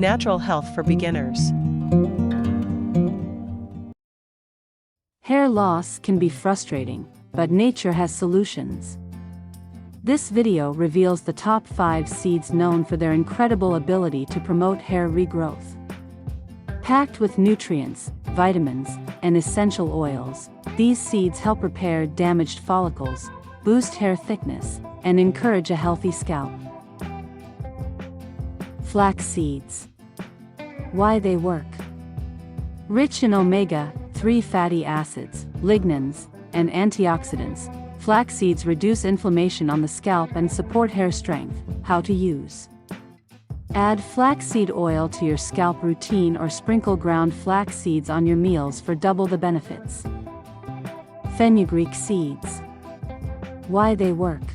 natural health for beginners. Hair loss can be frustrating, but nature has solutions. This video reveals the top 5 seeds known for their incredible ability to promote hair regrowth. Packed with nutrients, vitamins, and essential oils, these seeds help repair damaged follicles, boost hair thickness, and encourage a healthy scalp. Flaxseeds. Why they work. Rich in omega-3 fatty acids, lignans, and antioxidants, flax seeds reduce inflammation on the scalp and support hair strength. How to use. Add flaxseed oil to your scalp routine or sprinkle ground flax seeds on your meals for double the benefits. Fenugreek Seeds. Why they work.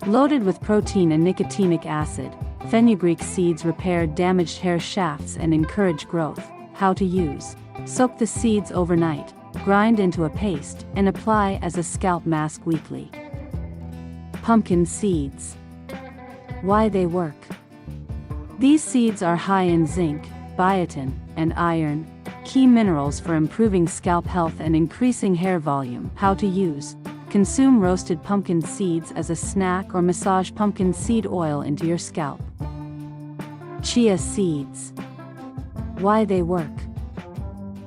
Loaded with protein and nicotinic acid, fenugreek seeds repair damaged hair shafts and encourage growth. How to use. Soak the seeds overnight, grind into a paste, and apply as a scalp mask weekly. Pumpkin seeds. Why they work. These seeds are high in zinc, biotin, and iron, key minerals for improving scalp health and increasing hair volume. How to use. Consume roasted pumpkin seeds as a snack or massage pumpkin seed oil into your scalp. Chia Seeds. Why they work.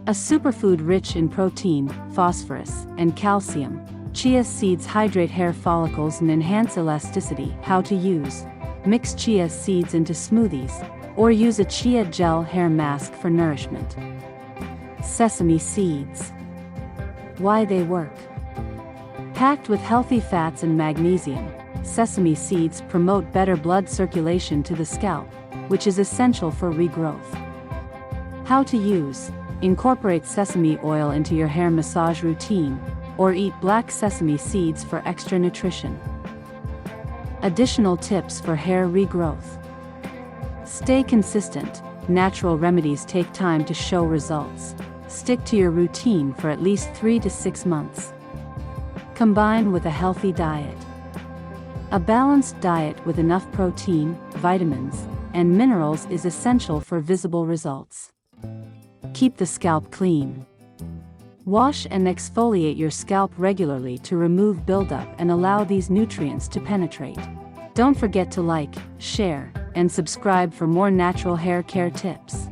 A superfood rich in protein, phosphorus, and calcium, chia seeds hydrate hair follicles and enhance elasticity. How to use. Mix chia seeds into smoothies, or use a chia gel hair mask for nourishment. Sesame Seeds. Why they work. Packed with healthy fats and magnesium, sesame seeds promote better blood circulation to the scalp, which is essential for regrowth. How to use. Incorporate sesame oil into your hair massage routine, or eat black sesame seeds for extra nutrition. Additional tips for hair regrowth. Stay consistent. Natural remedies take time to show results. Stick to your routine for at least 3 to 6 months. Combine with a healthy diet. A balanced diet with enough protein, vitamins, and minerals is essential for visible results. Keep the scalp clean. Wash and exfoliate your scalp regularly to remove buildup and allow these nutrients to penetrate. Don't forget to like, share, and subscribe for more natural hair care tips.